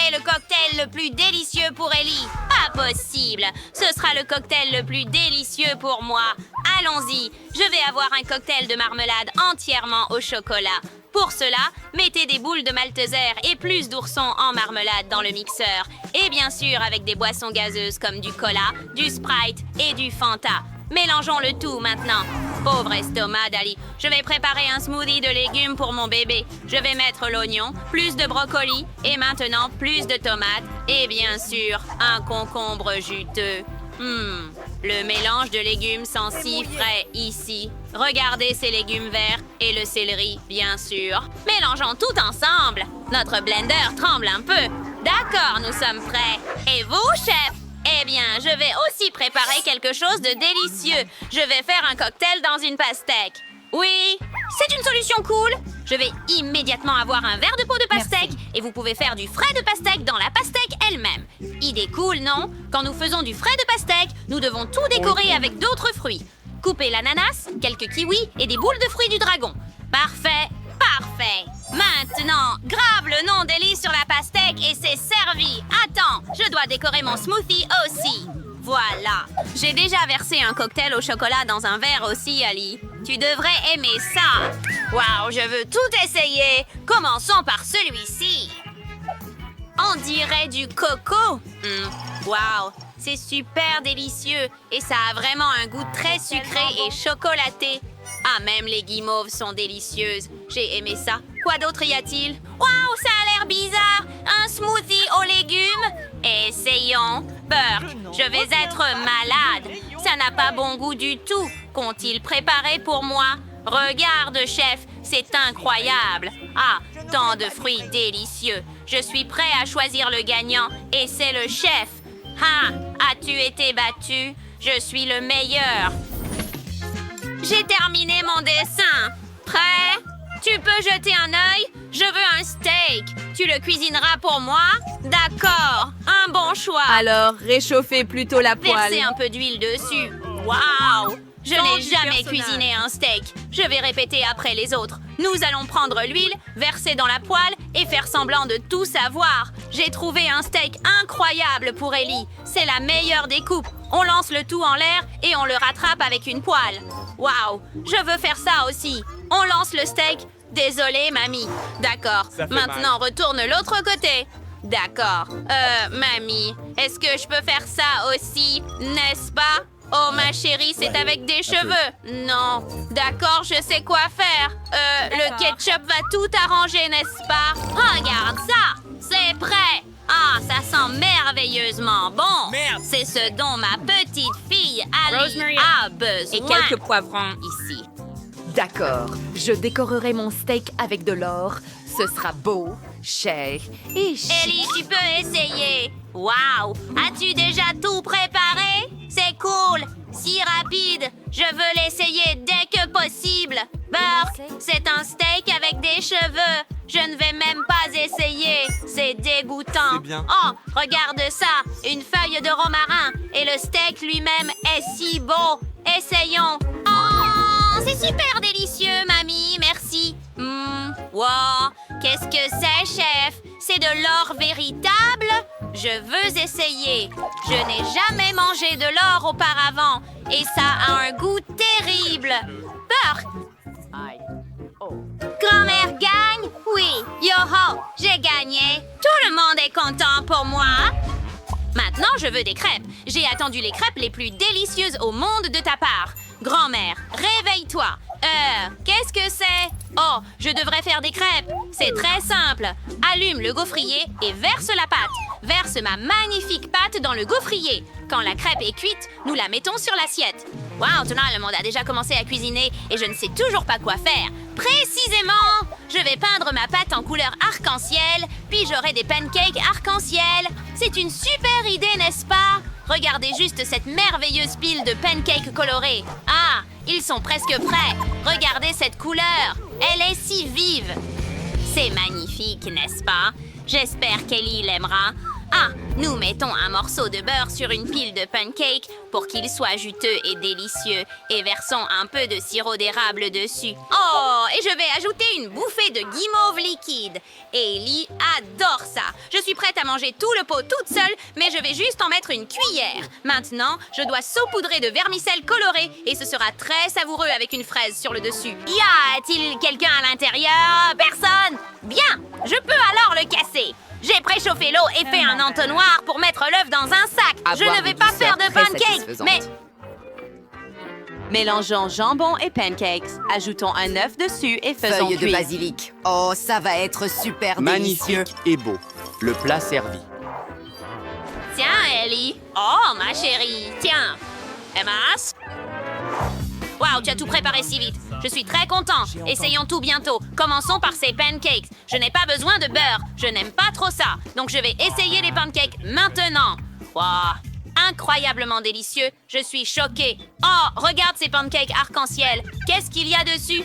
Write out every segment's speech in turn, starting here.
préparer le cocktail le plus délicieux pour Ellie. Pas possible. Ce sera le cocktail le plus délicieux pour moi. Allons-y. Je vais avoir un cocktail de marmelade entièrement au chocolat. Pour cela, mettez des boules de malteser et plus d'oursons en marmelade dans le mixeur. Et bien sûr avec des boissons gazeuses comme du cola, du Sprite et du Fanta. Mélangeons le tout maintenant. Pauvre estomac d'Ali. Je vais préparer un smoothie de légumes pour mon bébé. Je vais mettre l'oignon, plus de brocoli et maintenant plus de tomates. Et bien sûr, un concombre juteux. Le mélange de légumes sent si frais ici. Regardez ces légumes verts et le céleri, bien sûr. Mélangeons tout ensemble. Notre blender tremble un peu. D'accord, nous sommes prêts. Et vous, chef? Eh bien, je vais aussi préparer quelque chose de délicieux. Je vais faire un cocktail dans une pastèque. Oui, c'est une solution cool. Je vais immédiatement avoir un verre de peau de pastèque et vous pouvez faire du frais de pastèque dans la pastèque elle-même. Idée cool, non? Quand nous faisons du frais de pastèque, nous devons tout décorer avec d'autres fruits. Coupez l'ananas, quelques kiwis et des boules de fruits du dragon. Parfait, parfait. Maintenant, grave le nom d'Ellie sur la pastèque et c'est servi. Attends, je dois décorer mon smoothie aussi. Voilà. J'ai déjà versé un cocktail au chocolat dans un verre aussi, Ali. Tu devrais aimer ça. Waouh, je veux tout essayer. Commençons par celui-ci. On dirait du coco. Waouh, c'est super délicieux et ça a vraiment un goût très sucré et chocolaté. Ah, même les guimauves sont délicieuses. J'ai aimé ça. Quoi d'autre y a-t-il? Waouh, ça a l'air bizarre. Un smoothie aux légumes? Essayons. Burke, je vais être malade. Ça n'a pas bon goût du tout. Qu'ont-ils préparé pour moi? Regarde, chef, c'est incroyable. Ah, tant de fruits délicieux. Je suis prêt à choisir le gagnant et c'est le chef. Ah, as-tu été battu? Je suis le meilleur. J'ai terminé mon dessin. Prêt? Tu peux jeter un œil? Je veux un steak. Tu le cuisineras pour moi? D'accord, un bon choix. Alors, réchauffez plutôt la poêle. Versez un peu d'huile dessus. Waouh! Je n'ai jamais cuisiné un steak. Je vais répéter après les autres. Nous allons prendre l'huile, verser dans la poêle et faire semblant de tout savoir. J'ai trouvé un steak incroyable pour Ellie. C'est la meilleure des coupes. On lance le tout en l'air et on le rattrape avec une poêle. Waouh! Je veux faire ça aussi. On lance le steak. Désolée, mamie. D'accord. Maintenant, retourne l'autre côté. D'accord. Mamie, est-ce que je peux faire ça aussi, n'est-ce pas? Oh, ma chérie, c'est avec des cheveux. Non. D'accord, je sais quoi faire. Le ketchup va tout arranger, n'est-ce pas? Regarde ça. C'est prêt. Ah, ça sent merveilleusement bon. Merde. C'est ce dont ma petite fille Ali Rosemary a besoin. et quelques poivrons ici. D'accord, je décorerai mon steak avec de l'or. Ce sera beau, cher et chic. Ellie, tu peux essayer. Waouh! As-tu déjà tout préparé? C'est cool! Si rapide! Je veux l'essayer dès que possible! Burke, c'est un steak avec des cheveux! Je ne vais même pas essayer! C'est dégoûtant! C'est bien. Oh, regarde ça! Une feuille de romarin! Et le steak lui-même est si beau! Essayons! Oh, c'est super délicieux, mamie! Merci! Wow! Qu'est-ce que c'est, chef? C'est de l'or véritable? Je veux essayer. Je n'ai jamais mangé de l'or auparavant et ça a un goût terrible. Burke! Grand-mère gagne? Oui. Yo-ho! J'ai gagné. Tout le monde est content pour moi. Maintenant, je veux des crêpes. J'ai attendu les crêpes les plus délicieuses au monde de ta part. Grand-mère, réveille-toi. Qu'est-ce que c'est? Oh, je devrais faire des crêpes. C'est très simple. Allume le gaufrier et verse la pâte. Verse ma magnifique pâte dans le gaufrier. Quand la crêpe est cuite, nous la mettons sur l'assiette. Waouh, maintenant le monde a déjà commencé à cuisiner et je ne sais toujours pas quoi faire. Précisément! Je vais peindre ma pâte en couleur arc-en-ciel, puis j'aurai des pancakes arc-en-ciel. C'est une super idée, n'est-ce pas? Regardez juste cette merveilleuse pile de pancakes colorés. Ah, ils sont presque prêts. Regardez cette couleur. Elle est si vive. C'est magnifique, n'est-ce pas? J'espère qu'Ellie l'aimera. Ah, nous mettons un morceau de beurre sur une pile de pancakes pour qu'il soit juteux et délicieux et versons un peu de sirop d'érable dessus. Oh, et je vais ajouter une bouffée de guimauve liquide. Ellie adore ça. Je suis prête à manger tout le pot toute seule, mais je vais juste en mettre une cuillère. Maintenant, je dois saupoudrer de vermicelle colorée et ce sera très savoureux avec une fraise sur le dessus. Y a-t-il quelqu'un à l'intérieur? Personne? Bien, je peux alors le casser. J'ai préchauffé l'eau et fait un entonnoir pour mettre l'œuf dans un sac. Je ne vais pas faire de pancakes, mais... Mélangeons jambon et pancakes, ajoutons un œuf dessus et faisons Feuilles de cuire. basilic. Oh, ça va être super délicieux. Magnifique et beau. Le plat servi. Tiens, Ellie. Oh, ma chérie. Tiens. Emma. Waouh, tu as tout préparé si vite. Je suis très content. Essayons tout bientôt. Commençons par ces pancakes. Je n'ai pas besoin de beurre. Je n'aime pas trop ça. Donc je vais essayer les pancakes maintenant. Waouh, incroyablement délicieux. Je suis choquée. Oh, regarde ces pancakes arc-en-ciel. Qu'est-ce qu'il y a dessus?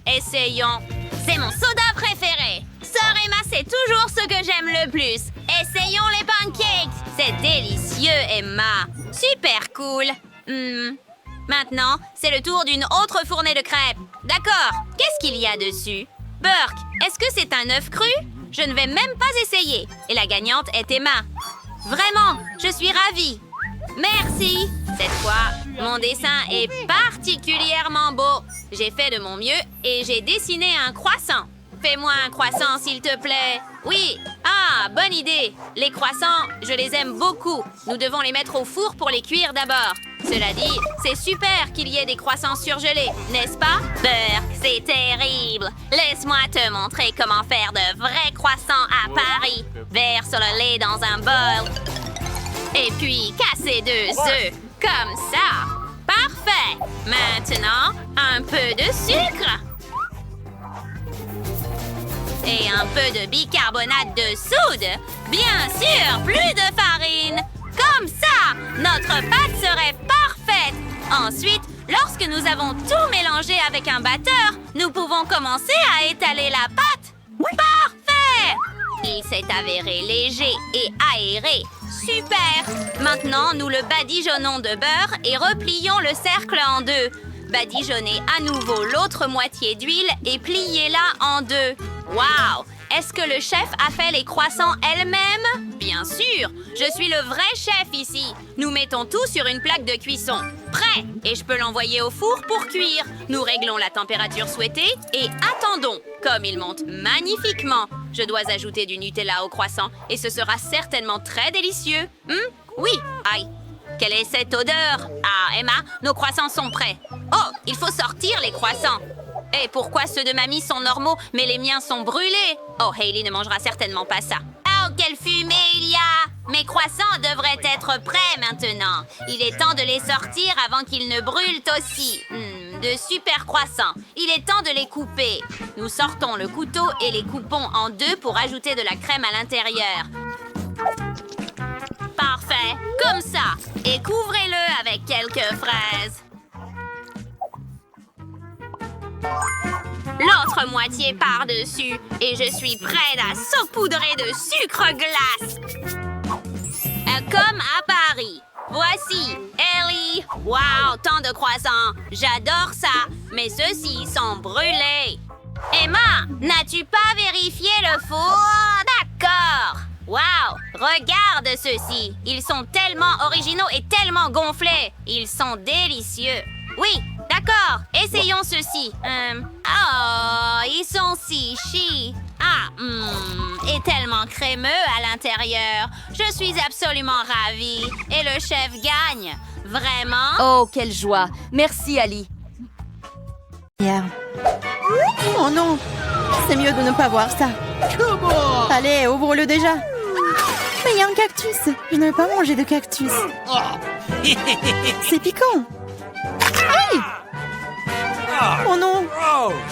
Essayons. C'est mon soda préféré. Sœur Emma, c'est toujours ce que j'aime le plus. Essayons les pancakes. C'est délicieux, Emma. Super cool. Maintenant, c'est le tour d'une autre fournée de crêpes. D'accord. Qu'est-ce qu'il y a dessus? Burke, est-ce que c'est un œuf cru? Je ne vais même pas essayer. Et la gagnante est Emma. Vraiment, je suis ravie. Merci. Cette fois, mon dessin est particulièrement beau. J'ai fait de mon mieux et j'ai dessiné un croissant. Fais-moi un croissant, s'il te plaît. Oui. Ah, bonne idée. Les croissants, je les aime beaucoup. Nous devons les mettre au four pour les cuire d'abord. Cela dit, c'est super qu'il y ait des croissants surgelés, n'est-ce pas? Burke, c'est terrible. Laisse-moi te montrer comment faire de vrais croissants à Paris. Verse le lait dans un bol. Et puis, casser 2 œufs. Comme ça. Parfait. Maintenant, un peu de sucre. Et un peu de bicarbonate de soude. Bien sûr, plus de farine. Comme ça, notre pâte serait parfaite. Ensuite, lorsque nous avons tout mélangé avec un batteur, nous pouvons commencer à étaler la pâte. Parfait! Il s'est avéré léger et aéré. Super! Maintenant, nous le badigeonnons de beurre et replions le cercle en 2. Badigeonnez à nouveau l'autre moitié d'huile et pliez-la en 2. Waouh! Est-ce que le chef a fait les croissants elle-même? Bien sûr! Je suis le vrai chef ici. Nous mettons tout sur une plaque de cuisson. Prêt! Et je peux l'envoyer au four pour cuire. Nous réglons la température souhaitée et attendons. Comme il monte magnifiquement, je dois ajouter du Nutella au croissant et ce sera certainement très délicieux. Oui! Aïe! Quelle est cette odeur? Ah, Emma, nos croissants sont prêts. Oh, il faut sortir les croissants. Et pourquoi ceux de mamie sont normaux, mais les miens sont brûlés? Oh, Hailey ne mangera certainement pas ça. Oh, quelle fumée il y a! Mes croissants devraient être prêts maintenant. Il est temps de les sortir avant qu'ils ne brûlent aussi. De super croissants. Il est temps de les couper. Nous sortons le couteau et les coupons en 2 pour ajouter de la crème à l'intérieur. Parfait, comme ça. Et couvrez-le avec quelques fraises. L'autre moitié par-dessus et je suis prête à saupoudrer de sucre glace. Comme à Paris. Voici, Ellie. Wow, tant de croissants. J'adore ça, mais ceux-ci sont brûlés. Emma, n'as-tu pas vérifié le four? D'accord. Wow, regarde ceux-ci. Ils sont tellement originaux et tellement gonflés. Ils sont délicieux. Oui, d'accord. Essayons ceux-ci. Oh, ils sont si chi. Et tellement crémeux à l'intérieur. Je suis absolument ravie. Et le chef gagne. Vraiment? Oh, quelle joie! Merci, Ali. Oh non! C'est mieux de ne pas voir ça. Allez, ouvre-le déjà. Mais il y a un cactus. Je ne veux pas manger de cactus. C'est piquant. Aïe! Oh non!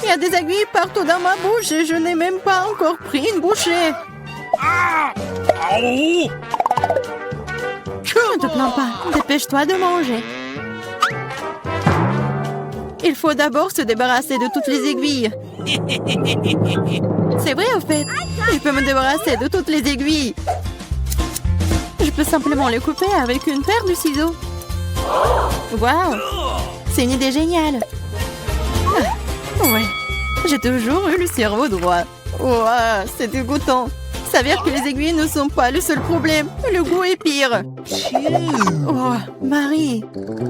Il y a des aiguilles partout dans ma bouche et je n'ai même pas encore pris une bouchée. Ne te plains pas. Dépêche-toi de manger. Il faut d'abord se débarrasser de toutes les aiguilles. C'est vrai, au fait. Je peux me débarrasser de toutes les aiguilles. Je peux simplement les couper avec une paire de ciseaux. Waouh! C'est une idée géniale. Ouais. J'ai toujours eu le cerveau droit. Ouah, c'est dégoûtant. S'avère que les aiguilles ne sont pas le seul problème. Le goût est pire. Oh, Marie,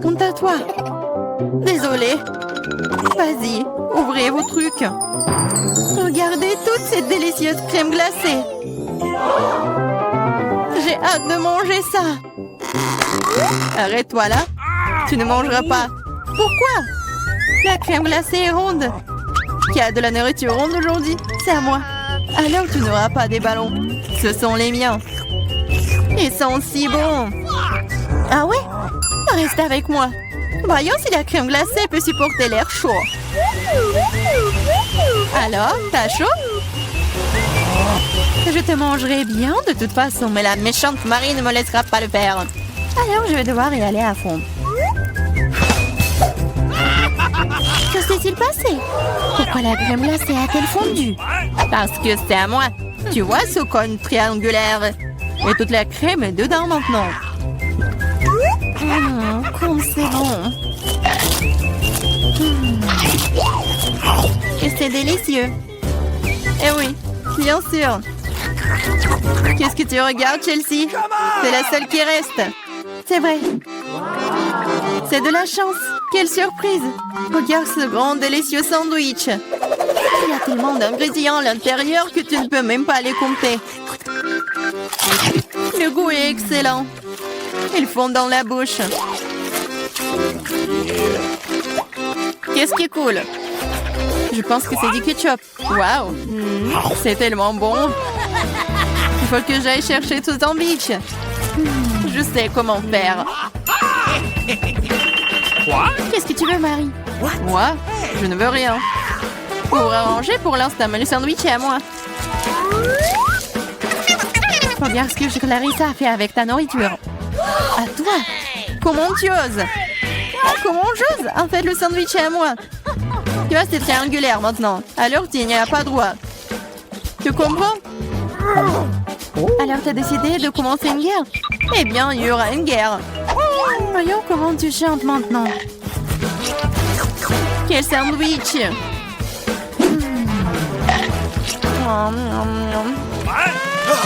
honte à toi. Désolée. Vas-y, ouvrez vos trucs. Regardez toute cette délicieuse crème glacée. J'ai hâte de manger ça. Arrête-toi là. Tu ne mangeras pas. Pourquoi? La crème glacée est ronde. Qui a de la nourriture ronde aujourd'hui? C'est à moi. Alors tu n'auras pas des ballons. Ce sont les miens. Ils sont si bons. Ah ouais? Reste avec moi. Voyons si la crème glacée peut supporter l'air chaud. Alors, t'as chaud? Je te mangerai bien de toute façon, mais la méchante Marie ne me laissera pas le faire. Alors je vais devoir y aller à fond. Que s'est-il passé? Pourquoi la crème glacée a-t-elle fondu? Parce que c'est à moi. Tu vois ce cône triangulaire? Et toute la crème est dedans maintenant. Comme c'est bon. Et c'est délicieux. Eh oui, bien sûr. Qu'est-ce que tu regardes, Chelsea? C'est la seule qui reste. C'est vrai. C'est de la chance. Quelle surprise. Regarde ce grand délicieux sandwich. Il y a tellement d'ingrédients à l'intérieur que tu ne peux même pas les compter. Le goût est excellent. Ils font dans la bouche. Qu'est-ce qui est cool? Je pense que c'est du ketchup. Waouh! C'est tellement bon. Il faut que j'aille chercher tout sandwich. Je sais comment faire. Qu'est-ce que tu veux, Marie? Moi? Je ne veux rien. Pour arranger pour l'instant, mais le sandwich est à moi. Regarde ce que Clarissa a fait avec ta nourriture. À toi? Comment tu oses? Comment j'ose? En fait, le sandwich est à moi. Tu vois, c'est triangulaire maintenant. Alors, tu n'y as pas droit. Tu comprends? Alors, tu as décidé de commencer une guerre? Eh bien, il y aura une guerre. Voyons comment tu chantes maintenant. Quel sandwich!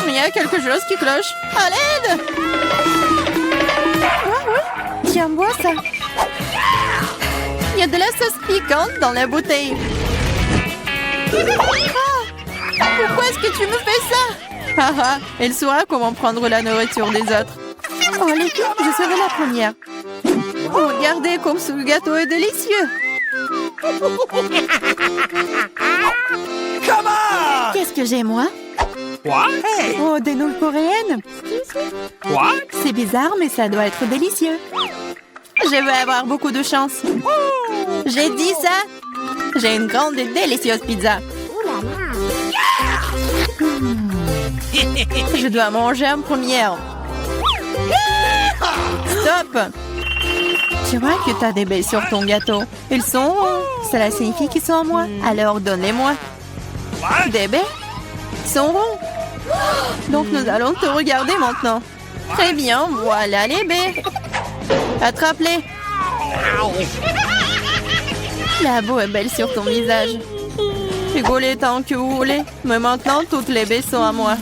Il y a quelque chose qui cloche. À l'aide! Oui. Tiens, bois ça. Il y a de la sauce piquante dans la bouteille. Pourquoi est-ce que tu me fais ça? Haha, elle saura comment prendre la nourriture des autres. Oh les filles, je serai la première. Regardez comme ce gâteau est délicieux. Qu'est-ce que j'ai, moi? Oh, des nouilles coréennes. C'est bizarre, mais ça doit être délicieux. Je vais avoir beaucoup de chance. J'ai dit ça. J'ai une grande et délicieuse pizza. Je dois manger en première. Stop! Tu vois que tu as des baies sur ton gâteau. Ils sont ronds. Cela signifie qu'ils sont à moi. Alors donne-les-moi. Des baies? Ils sont ronds. Donc nous allons te regarder maintenant. Très bien, voilà les baies. Attrape-les. La boue est belle sur ton visage. Rigolez tant que vous voulez. Mais maintenant, toutes les baies sont à moi.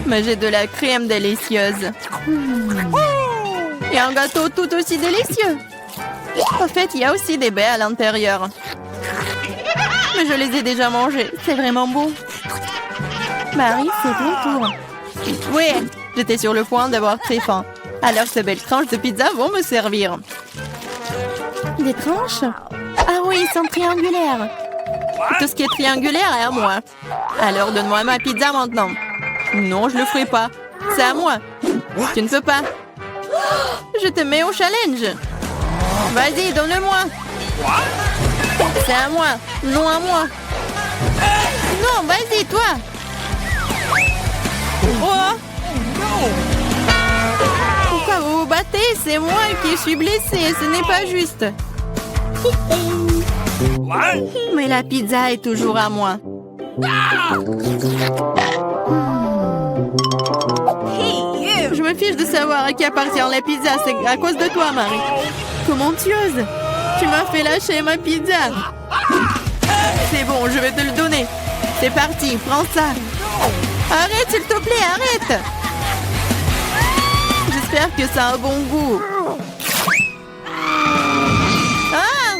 Mais j'ai de la crème délicieuse. Et un gâteau tout aussi délicieux. En fait, il y a aussi des baies à l'intérieur. Mais je les ai déjà mangées. C'est vraiment bon. Marie, c'est ton tour. Oui, j'étais sur le point d'avoir très faim. Alors ces belles tranches de pizza vont me servir. Des tranches? Ah oui, ils sont triangulaires. Tout ce qui est triangulaire est à moi. Alors donne-moi ma pizza maintenant. Non, je le ferai pas. C'est à moi. Tu ne peux pas. Je te mets au challenge. Vas-y, donne-le-moi. C'est à moi. Non à moi. Non, vas-y, toi. Oh. Pourquoi vous vous battez? C'est moi qui suis blessée. Ce n'est pas juste. Mais la pizza est toujours à moi. Je me fiche de savoir à qui appartient la pizza. C'est à cause de toi, Marie. Comment tu oses? Tu m'as fait lâcher ma pizza. C'est bon, je vais te le donner. C'est parti, prends ça. Arrête, s'il te plaît, arrête. J'espère que ça a un bon goût. Ah!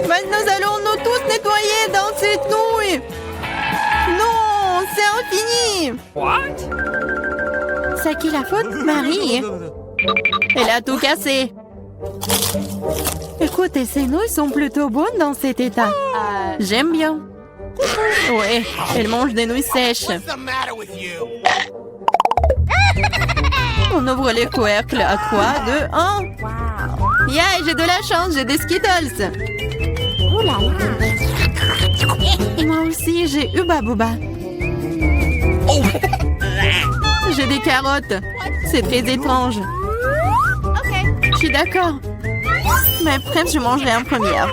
Maintenant, nous allons nous tous nettoyer dans cette nouille. Non, c'est infini. C'est à qui la faute? Marie. Elle a tout cassé. Écoutez, ces nouilles sont plutôt bonnes dans cet état. J'aime bien. Ouais, elle mange des nouilles sèches. On ouvre les couvercles à 3, 2, 1. Yeah, j'ai de la chance, j'ai des Skittles. Et moi aussi, j'ai Hubba Bubba. J'ai des carottes. C'est très étrange. Je suis d'accord. Mais après, je mangerai en première.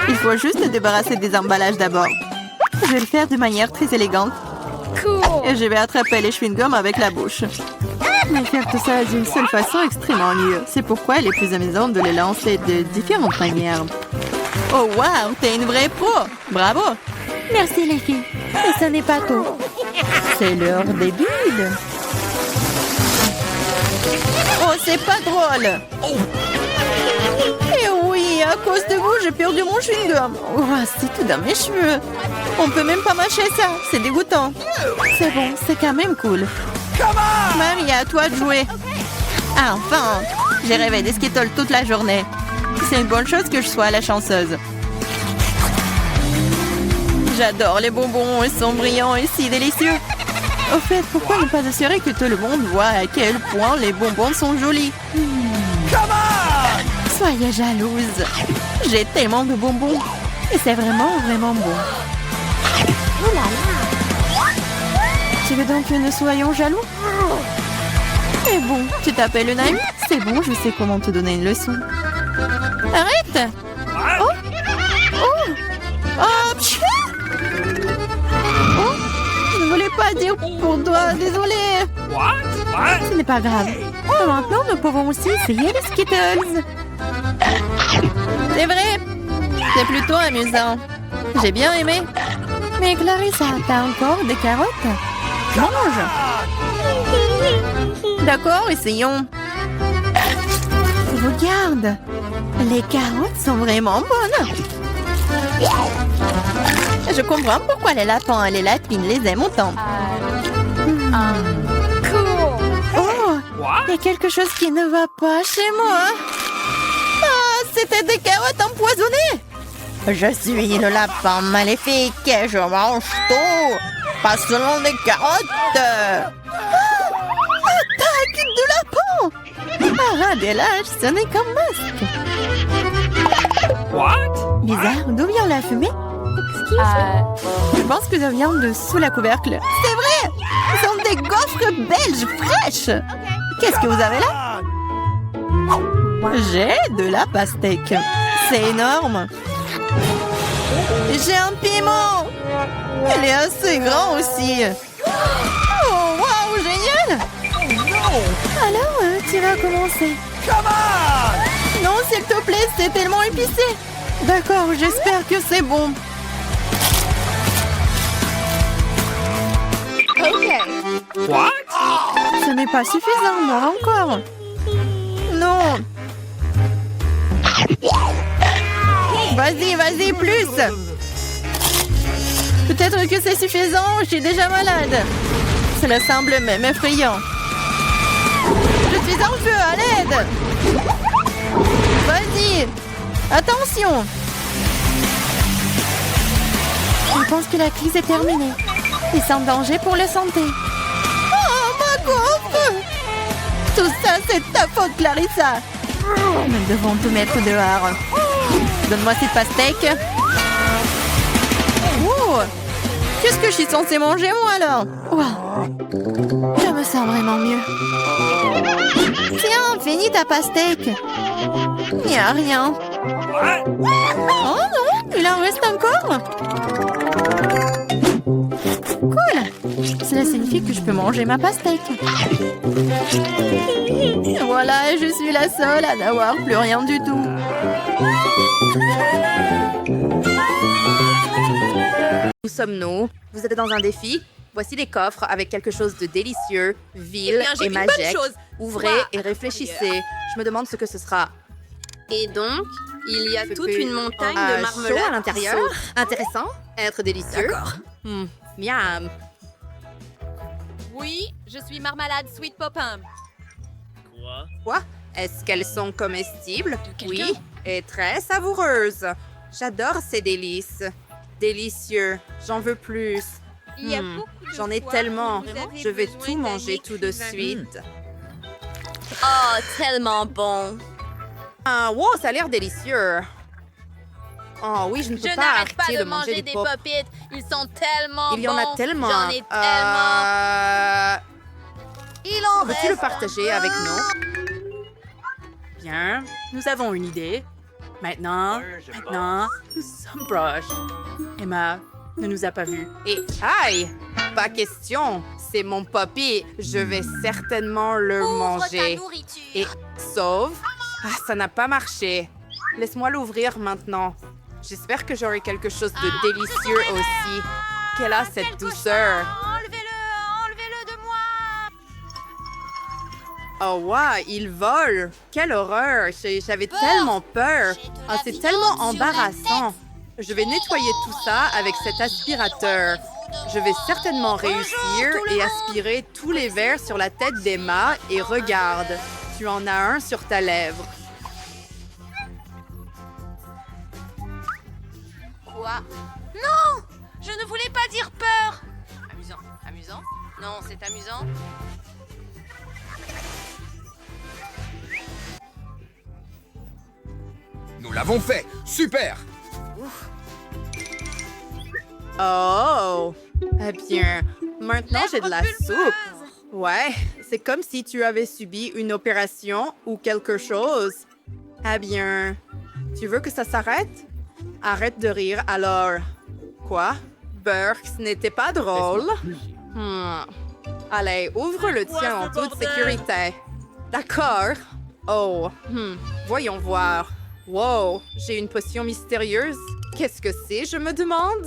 Il faut juste débarrasser des emballages d'abord. Je vais le faire de manière très élégante. Et je vais attraper les chewing-gums avec la bouche. Mais faire tout ça d'une seule façon est extrêmement mieux. C'est pourquoi il est plus amusant de les lancer de différentes manières. Oh wow, t'es une vraie pro! Bravo! Merci les filles. Mais ce n'est pas tout. C'est l'heure des bulles. Oh, c'est pas drôle! Et oui, à cause de vous, j'ai perdu mon chewing-gum. Oh, c'est tout dans mes cheveux. On peut même pas mâcher ça, c'est dégoûtant. C'est bon, c'est quand même cool. Mamie, à toi de jouer. Ah, enfin, j'ai rêvé des Skittles toute la journée. C'est une bonne chose que je sois la chanceuse. J'adore les bonbons, ils sont brillants et si délicieux. Au fait, pourquoi ne pas assurer que tout le monde voit à quel point les bonbons sont jolis? Soyez jalouse. J'ai tellement de bonbons. Et c'est vraiment, vraiment bon. Oh là là. Tu veux donc que nous soyons jaloux? C'est bon, tu t'appelles une amie? C'est bon, je sais comment te donner une leçon. Arrête! Oh! Oh! Oh! Pfiou! Oh! Je ne voulais pas dire pour toi, désolée. Ce n'est pas grave. Maintenant, nous pouvons aussi essayer les Skittles. C'est vrai, c'est plutôt amusant. J'ai bien aimé. Mais Clarissa, t'as encore des carottes? Mange! D'accord, essayons. Regarde, les carottes sont vraiment bonnes. Je comprends pourquoi les lapins et les lapines les aiment autant. Oh, il y a quelque chose qui ne va pas chez moi. Ah, c'était des carottes empoisonnées. Je suis le lapin maléfique et je mange tout. Pas seulement des carottes. Attaque de lapin. Arrête, lâche, ce n'est qu'un masque. Bizarre, d'où vient la fumée? Je pense que ça vient de sous la couvercle. C'est vrai! Ce sont des gaufres belges fraîches! Qu'est-ce que vous avez là? J'ai de la pastèque. C'est énorme. J'ai un piment. Il est assez grand aussi. Oh, waouh, génial! Alors, tu vas commencer. Non, s'il te plaît, c'est tellement épicé. D'accord, j'espère que c'est bon. Ce n'est pas suffisant, non, encore. Non. Vas-y, vas-y, plus. Peut-être que c'est suffisant, je suis déjà malade. Cela semble même effrayant. Je suis en feu, à l'aide. Vas-y. Attention. Je pense que la crise est terminée. Et sans danger pour la santé. Oh, ma gaufre! Tout ça, c'est ta faute, Clarissa. Nous devons tout mettre dehors. Donne-moi cette pastèque. Oh! Qu'est-ce que je suis censée manger, moi, alors? Wow. Je me sens vraiment mieux. Tiens, finis ta pastèque. Il n'y a rien. Oh non, il en reste encore. Cool. Cela signifie que je peux manger ma pastèque. Voilà, je suis la seule à n'avoir plus rien du tout. Où sommes-nous? Vous êtes dans un défi? Voici les coffres avec quelque chose de délicieux, vil et magique. Ouvrez et réfléchissez. Je me demande ce que ce sera. Et donc, il y a toute une montagne de marmelade chaud à l'intérieur. Intéressant. Être délicieux. D'accord. Miam. Oui, je suis Marmalade Sweet Popin. Quoi? Est-ce qu'elles sont comestibles? Oui, et très savoureuses. J'adore ces délices. Délicieux. J'en veux plus. Il y a beaucoup de J'en ai fois tellement. où vous avez Je vais besoin tout d'un manger tout de écrivain. suite. Oh, tellement bon. Ah, wow, ça a l'air délicieux. Oh oui, je ne peux Je pas n'arrête pas arrêter de de manger manger des des pop. pop-it. Ils sont tellement bons. Il y en a tellement. J'en ai tellement. Il en Veux-tu le reste partager un avec peu. nous? Bien, nous avons une idée. Maintenant, nous sommes proches. Emma ne nous a pas vus. Et aïe! Pas question. C'est mon poppy. Je vais certainement le Ouvre manger. ta nourriture. Et sauve. Ah, ça n'a pas marché. Laisse-moi l'ouvrir maintenant. J'espère que j'aurai quelque chose de délicieux aussi. Quelle a cette douceur. Enlevez-le de moi. Oh ouais, il vole. Quelle horreur. J'avais tellement peur. Ah, c'est tellement embarrassant. Je vais nettoyer tout ça avec cet aspirateur. Je vais certainement réussir et aspirer tous les verres sur la tête d'Emma. Et regarde, tu en as un sur ta lèvre. Quoi? Non! Je ne voulais pas dire peur. Amusant. Amusant? Non, c'est amusant. Nous l'avons fait. Super. Oh! Eh bien, maintenant j'ai de la soupe. Ouais, c'est comme si tu avais subi une opération ou quelque chose. Eh bien, tu veux que ça s'arrête? Arrête de rire alors. Quoi? Burke, ce n'était pas drôle? Allez, ouvre le tien en toute sécurité. D'accord. Oh, voyons voir. Wow, j'ai une potion mystérieuse. Qu'est-ce que c'est, je me demande?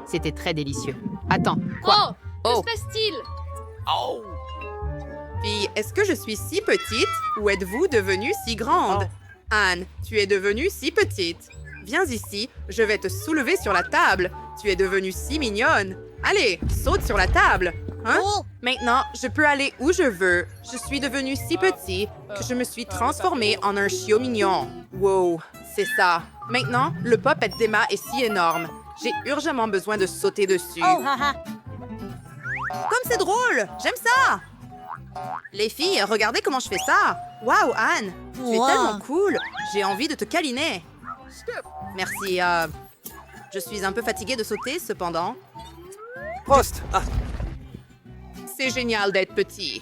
C'était très délicieux. Attends, quoi? Oh! Que se passe-t-il? Puis, est-ce que je suis si petite ou êtes-vous devenue si grande? Anne, tu es devenue si petite. Viens ici, je vais te soulever sur la table. Tu es devenue si mignonne. Allez, saute sur la table. Hein? Maintenant, je peux aller où je veux. Je suis devenue si petit que je me suis transformée en un chiot mignon. Wow, c'est ça. Maintenant, le pop-et d'Emma est si énorme. J'ai urgemment besoin de sauter dessus. Comme c'est drôle! J'aime ça! Les filles, regardez comment je fais ça! Waouh, Anne! Tu es tellement cool! J'ai envie de te câliner! Merci, je suis un peu fatiguée de sauter, cependant. Prost. Ah, C'est génial d'être petit.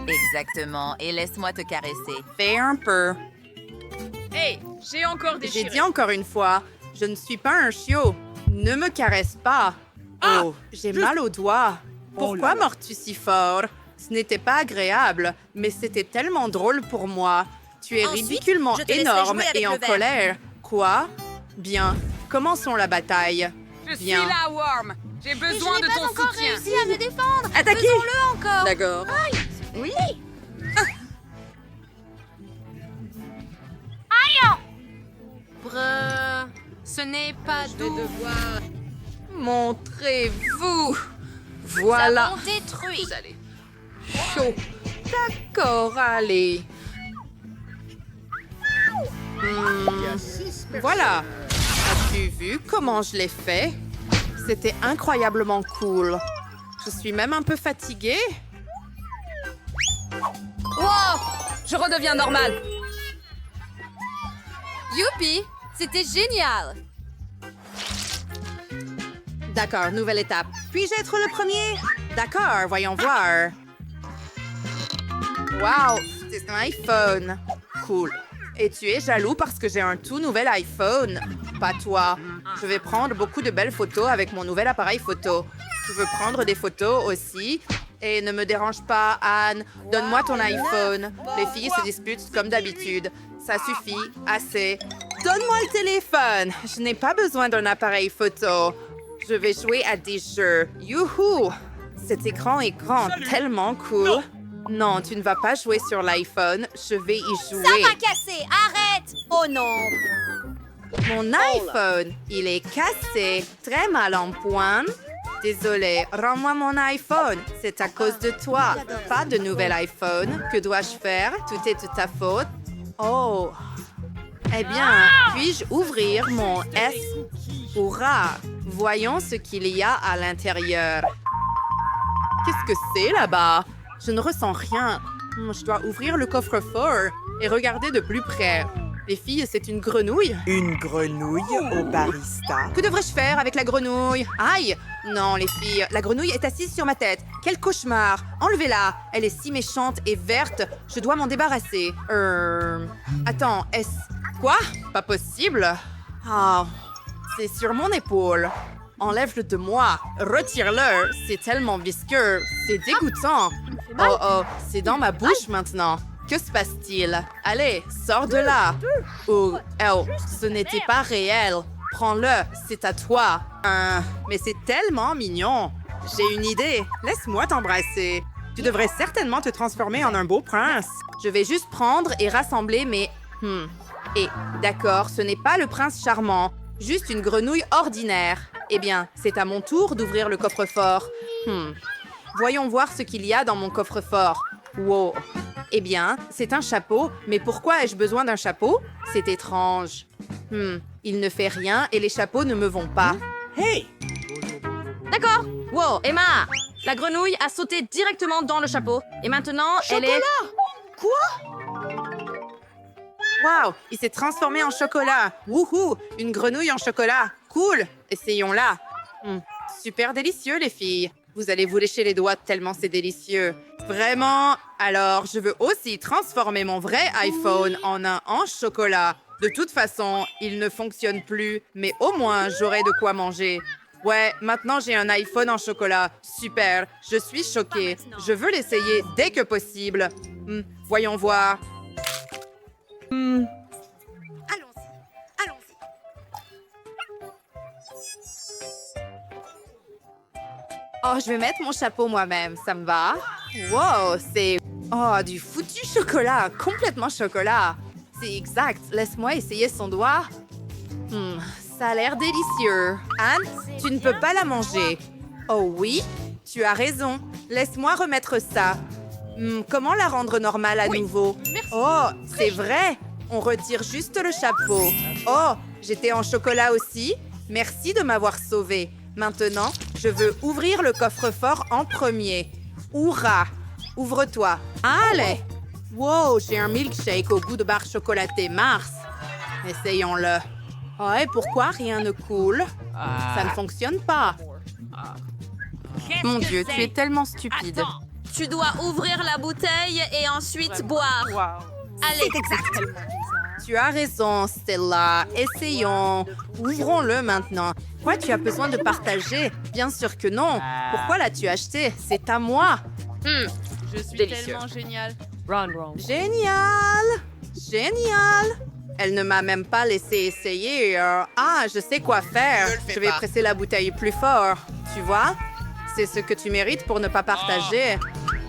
Exactement. Et laisse-moi te caresser. Fais un peu. Hey, j'ai encore J'ai dit encore une fois, je ne suis pas un chiot. Ne me caresse pas. Oh, j'ai mal au doigt. Pourquoi mords-tu si fort? Ce n'était pas agréable, mais c'était tellement drôle pour moi. Tu es ridiculement énorme et en colère. Quoi? Bien. Commençons la bataille. Bien. là, Worm. J'ai besoin de ton soutien. réussi à me défendre. Attaquez! Faisons-le encore. D'accord. Oui. Ce n'est pas doux. Montrez-vous. Nous Voilà. avons détruit. Chaud. D'accord, allez. Voilà. As-tu vu comment je l'ai fait? C'était incroyablement cool. Je suis même un peu fatiguée. Wow! Je redeviens normal. Youpi! C'était génial! D'accord, nouvelle étape. Puis-je être le premier? D'accord, voyons voir. Wow, c'est un iPhone. Cool. Et tu es jaloux parce que j'ai un tout nouvel iPhone. Pas toi. Je vais prendre beaucoup de belles photos avec mon nouvel appareil photo. Tu veux prendre des photos aussi? Et ne me dérange pas, Anne. Donne-moi ton iPhone. Les filles se disputent comme d'habitude. Ça suffit. Assez. Donne-moi le téléphone. Je n'ai pas besoin d'un appareil photo. Je vais jouer à des jeux. Youhou! Cet écran est grand, tellement cool. Non, tu ne vas pas jouer sur l'iPhone. Je vais y jouer. Cassé, arrête! Oh non! Mon iPhone, il est cassé. Très mal en point. Désolée, rends-moi mon iPhone. C'est à cause de toi. Pas de nouvel iPhone. Que dois-je faire? Tout est de ta faute. Oh. Eh bien, puis-je ouvrir mon S? Hurrah! Voyons ce qu'il y a à l'intérieur. Qu'est-ce que c'est là-bas? Je ne ressens rien. Je dois ouvrir le coffre-fort et regarder de plus près. Les filles, c'est une grenouille? Une grenouille au barista. Que devrais-je faire avec la grenouille? Aïe! Non, les filles, la grenouille est assise sur ma tête. Quel cauchemar! Enlevez-la! Elle est si méchante et verte. Je dois m'en débarrasser. Attends, est-ce... Quoi? Pas possible? Ah, c'est sur mon épaule. Enlève-le de moi. Retire-le. C'est tellement visqueux. C'est dégoûtant. Oh, oh, c'est dans ma bouche maintenant. Que se passe-t-il? Allez, sors de là. Oh, ce n'était pas réel. Prends-le, c'est à toi. Mais c'est tellement mignon. J'ai une idée. Laisse-moi t'embrasser. Tu devrais certainement te transformer en un beau prince. Je vais juste prendre et rassembler mes... Et, d'accord, ce n'est pas le prince charmant. Juste une grenouille ordinaire. Eh bien, c'est à mon tour d'ouvrir le coffre-fort. Voyons voir ce qu'il y a dans mon coffre-fort. Wow. Eh bien, c'est un chapeau, mais pourquoi ai-je besoin d'un chapeau? C'est étrange. Il ne fait rien et les chapeaux ne me vont pas. Hey! D'accord. Wow, Emma, la grenouille a sauté directement dans le chapeau. Et maintenant, elle est... Wow, il s'est transformé en chocolat. Wouhou, une grenouille en chocolat. Cool, essayons-la. Super délicieux, les filles. Vous allez vous lécher les doigts tellement c'est délicieux. Vraiment? Alors, je veux aussi transformer mon vrai iPhone en un en chocolat. De toute façon, il ne fonctionne plus, mais au moins, j'aurai de quoi manger. Ouais, maintenant j'ai un iPhone en chocolat. Super, je suis choquée. Je veux l'essayer dès que possible. Voyons voir. Oh, je vais mettre mon chapeau moi-même, ça me va. Wow, c'est... Oh, du foutu chocolat, complètement chocolat. C'est exact, laisse-moi essayer son doigt. Ça a l'air délicieux. Anne, tu ne peux pas la manger. Oh oui, tu as raison. Laisse-moi remettre ça. Comment la rendre normale à nouveau? Oh, c'est vrai. On retire juste le chapeau. Oh, j'étais en chocolat aussi. Merci de m'avoir sauvée. Maintenant, je veux ouvrir le coffre-fort en premier. Hurrah! Ouvre-toi. Allez! Wow, j'ai un milkshake au goût de barre chocolatée Mars. Essayons-le. Oh, et pourquoi rien ne coule? Ça ne fonctionne pas. Mon Dieu, tu es tellement stupide. Attends, tu dois ouvrir la bouteille et ensuite boire. Allez, Tu as raison, Stella. Essayons. Ouvrons-le maintenant. Quoi, tu as besoin de partager? Bien sûr que non. Pourquoi l'as-tu acheté? C'est à moi. Je suis tellement géniale. Génial! Génial! Elle ne m'a même pas laissé essayer. Je sais quoi faire. Je vais presser la bouteille plus fort. Tu vois? C'est ce que tu mérites pour ne pas partager.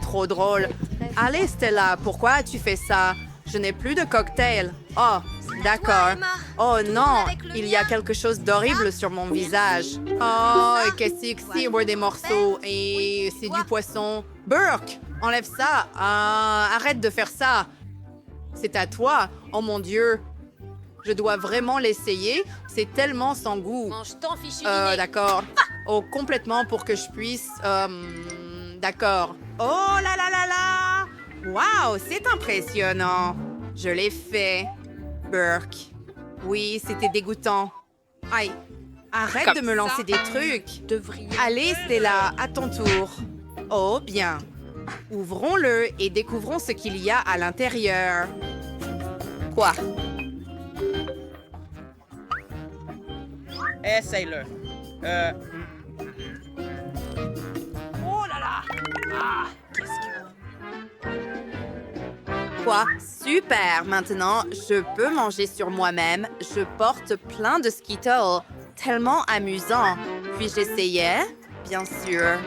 Trop drôle. Allez, Stella, pourquoi as-tu fait ça? Je n'ai plus de cocktail. Oh, d'accord. Oh non, il y a quelque chose d'horrible sur mon visage. Oh, qu'est-ce que c'est? Des morceaux. Et c'est du poisson. Burke, enlève ça. Arrête de faire ça. C'est à toi. Oh mon Dieu. Je dois vraiment l'essayer. C'est tellement sans goût. Mange ton fichu D'accord. Oh, complètement pour que je puisse... D'accord. Oh là là là là! Wow, c'est impressionnant. Je l'ai fait. Burke. Oui, c'était dégoûtant. Aïe. Arrête de me lancer des trucs. Allez, Stella, à ton tour. Oh, bien. Ouvrons-le et découvrons ce qu'il y a à l'intérieur. Quoi? Essaye-le. Oh là là! Ah, qu'est-ce que... Quoi? Super! Maintenant, je peux manger sur moi-même. Je porte plein de Skittles. Tellement amusant. Puis-je essayer? Bien sûr.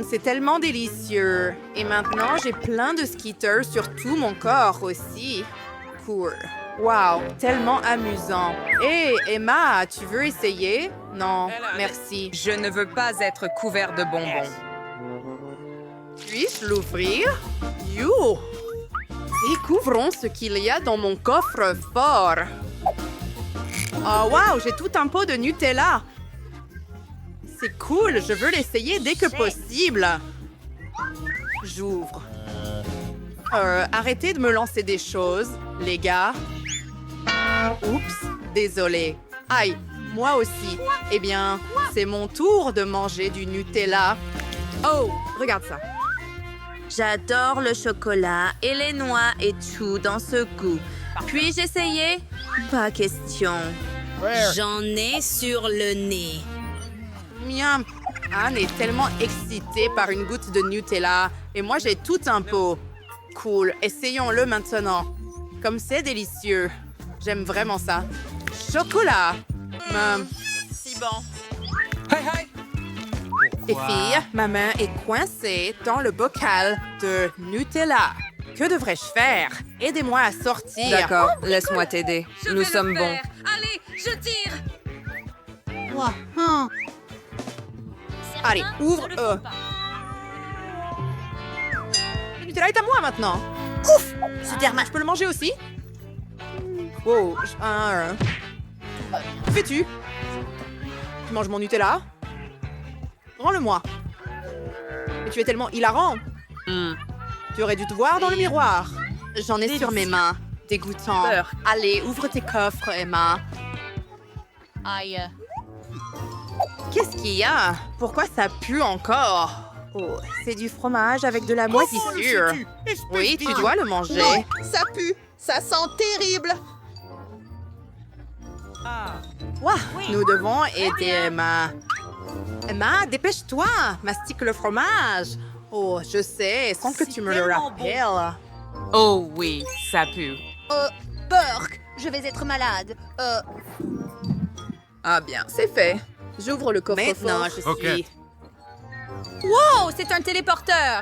C'est tellement délicieux. Et maintenant, j'ai plein de Skittles sur tout mon corps aussi. Cool. Wow, tellement amusant. Hé, Emma, tu veux essayer? Non, merci. Je ne veux pas être couvert de bonbons. Puis-je l'ouvrir? You! Découvrons ce qu'il y a dans mon coffre-fort. Oh wow, j'ai tout un pot de Nutella. C'est cool, je veux l'essayer dès que possible. J'ouvre. Arrêtez de me lancer des choses, les gars. Oups, désolé. Aïe, moi aussi. Eh bien, c'est mon tour de manger du Nutella. Oh, regarde ça. J'adore le chocolat et les noix et tout dans ce goût. Puis-je essayer? Pas question. J'en ai sur le nez. Miam. Anne est tellement excitée par une goutte de Nutella. Et moi, j'ai tout un pot. Cool, essayons-le maintenant. Comme c'est délicieux. J'aime vraiment ça. Chocolat. Si bon. Hey, hey! Les filles, ma main est coincée dans le bocal de Nutella. Que devrais-je faire? Aidez-moi à sortir. D'accord, laisse-moi t'aider. Nous sommes bons. Allez, je tire. Allez, ouvre. Le Nutella est à moi maintenant. Ouf! Super, je peux le manger aussi? Oh, que fais-tu? Tu manges mon Nutella? Rends-le-moi. Mais tu es tellement hilarant. Tu aurais dû te voir dans le miroir. J'en ai sur mes mains. Dégoûtant. Allez, ouvre tes coffres, Emma. Aïe. Qu'est-ce qu'il y a? Pourquoi ça pue encore? Oh, c'est du fromage avec de la moisissure. Oui, tu dois le manger. Non, ça pue. Ça sent terrible. Ouah, nous devons aider Emma. Emma, dépêche-toi. Mastique le fromage. Oh, je sais, sans que tu me le rappelles. Oh oui, ça pue. Burk, je vais être malade. Ah bien, c'est fait. J'ouvre le coffre-fort. Maintenant, je suis... Wow, c'est un téléporteur!